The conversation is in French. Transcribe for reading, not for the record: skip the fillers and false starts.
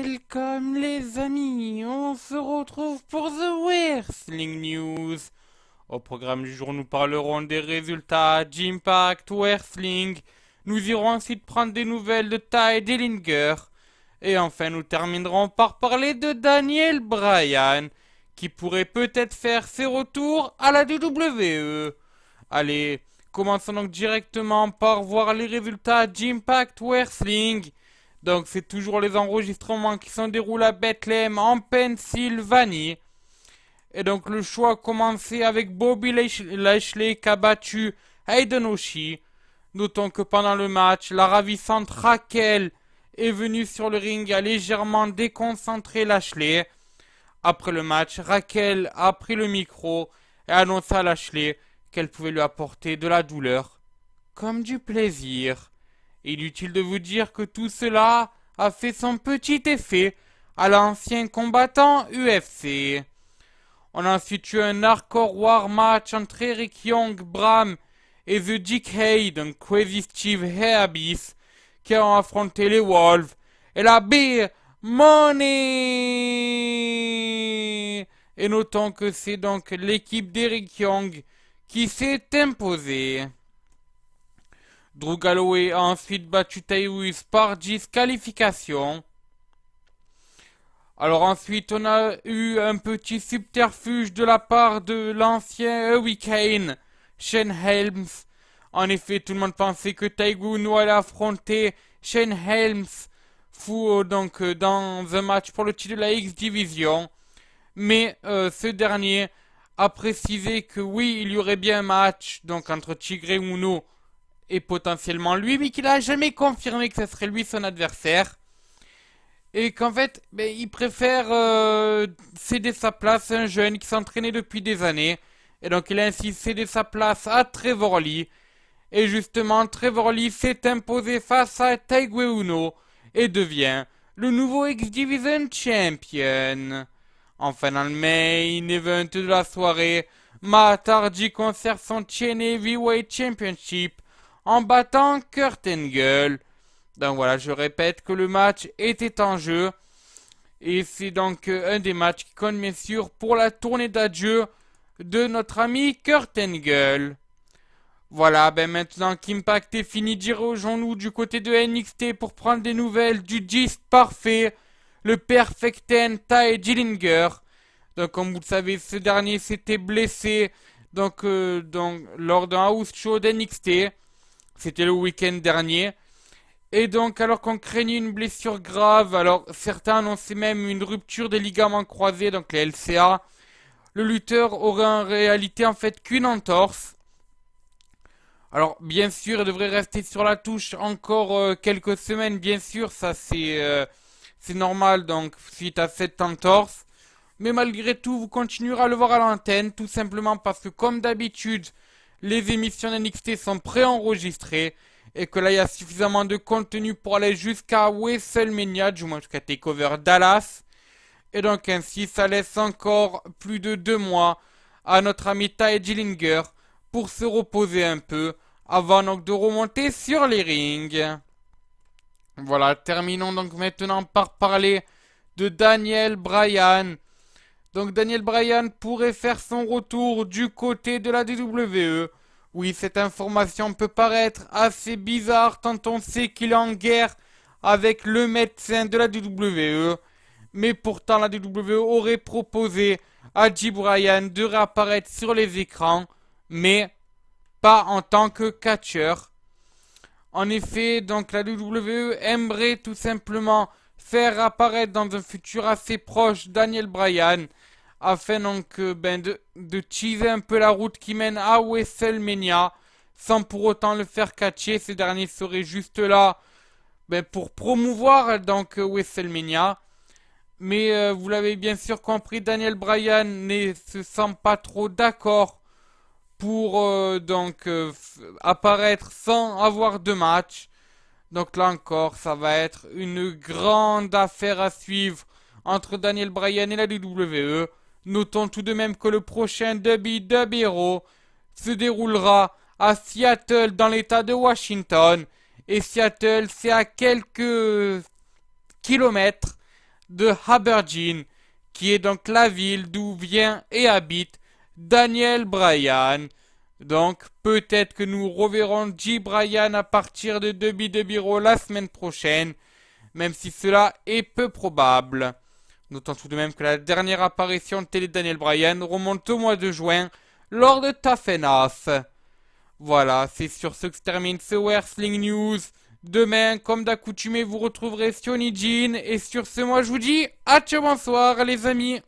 Welcome les amis, on se retrouve pour The Wrestling News. Au programme du jour, nous parlerons des résultats d'Impact Wrestling. Nous irons ensuite prendre des nouvelles de Tye Dillinger. Et enfin, nous terminerons par parler de Daniel Bryan, qui pourrait peut-être faire ses retours à la WWE. Allez, commençons donc directement par voir les résultats d'Impact Wrestling. Donc c'est toujours les enregistrements qui se déroulent à Bethlehem en Pennsylvanie. Et donc le choix a commencé avec Bobby Lashley qui a battu Hayden Oshi. Notons que pendant le match, la ravissante Raquel est venue sur le ring à légèrement déconcentrer Lashley. Après le match, Raquel a pris le micro et annonça à Lashley qu'elle pouvait lui apporter de la douleur comme du plaisir. Inutile de vous dire que tout cela a fait son petit effet à l'ancien combattant UFC. On a ensuite eu un Hardcore War match entre Eric Young, Bram et The Decade, un Crazy Steve et Abyss, qui ont affronté les Wolves et la Beer Money. Et notons que c'est donc l'équipe d'Eric Young qui s'est imposée. Drew Galloway a ensuite battu Tyrus par disqualification. Alors ensuite, on a eu un petit subterfuge de la part de l'ancien Hurricane, Shane Helms. En effet, tout le monde pensait que Taiguno allait affronter Shane Helms dans un match pour le titre de la X-Division. Mais ce dernier a précisé que oui, il y aurait bien un match donc entre Tigre Uno et potentiellement lui, mais qu'il a jamais confirmé que ce serait lui son adversaire. Et qu'en fait, il préfère céder sa place à un jeune qui s'entraînait depuis des années. Et donc il a ainsi cédé sa place à Trevor Lee. Et justement, Trevor Lee s'est imposé face à Taigué Uno et devient le nouveau X-Division Champion. Enfin, dans le main event de la soirée, Matt Hardy conserve son Chain Heavyweight Championship en battant Kurt Angle. Donc voilà, je répète que le match était en jeu. Et c'est donc un des matchs qui compte bien sûr pour la tournée d'adieu de notre ami Kurt Angle. Voilà, maintenant qu'Impact est fini, dirigeons-nous du côté de NXT pour prendre des nouvelles du Gist parfait, le Perfect Ten Tye Dillinger. Donc comme vous le savez, ce dernier s'était blessé lors d'un house show d'NXT. C'était le week-end dernier. Et donc, alors qu'on craignait une blessure grave, alors certains annonçaient même une rupture des ligaments croisés, donc les LCA, le lutteur aurait en réalité en fait qu'une entorse. Alors, bien sûr, il devrait rester sur la touche encore quelques semaines, bien sûr, ça c'est normal, donc, suite à cette entorse. Mais malgré tout, vous continuerez à le voir à l'antenne, tout simplement parce que, comme d'habitude, les émissions d'NXT sont préenregistrées et que là il y a suffisamment de contenu pour aller jusqu'à WrestleMania, du moins jusqu'à TakeOver Dallas. Et donc ainsi ça laisse encore plus de 2 mois à notre ami Tye Dillinger pour se reposer un peu avant donc de remonter sur les rings. Voilà, terminons donc maintenant par parler de Daniel Bryan. Donc Daniel Bryan pourrait faire son retour du côté de la WWE. Oui, cette information peut paraître assez bizarre tant on sait qu'il est en guerre avec le médecin de la WWE. Mais pourtant la WWE aurait proposé à J. Bryan de réapparaître sur les écrans, mais pas en tant que catcheur. En effet, donc la WWE aimerait tout simplement faire apparaître dans un futur assez proche Daniel Bryan afin donc de teaser un peu la route qui mène à WrestleMania sans pour autant le faire catcher. Ces derniers seraient juste là pour promouvoir donc WrestleMania. Mais vous l'avez bien sûr compris, Daniel Bryan ne se sent pas trop d'accord pour apparaître sans avoir de match. Donc là encore, ça va être une grande affaire à suivre entre Daniel Bryan et la WWE. Notons tout de même que le prochain WWE Hero se déroulera à Seattle dans l'état de Washington. Et Seattle, c'est à quelques kilomètres de Aberdeen, qui est donc la ville d'où vient et habite Daniel Bryan. Donc peut-être que nous reverrons J. Bryan à partir de WWE la semaine prochaine, même si cela est peu probable. Notons tout de même que la dernière apparition de télé de Daniel Bryan remonte au mois de juin lors de Tough Enough. Voilà, c'est sur ce que se termine ce Wrestling News. Demain, comme d'accoutumé, vous retrouverez Sioni Jean. Et sur ce, moi je vous dis, à ciao, bonsoir les amis.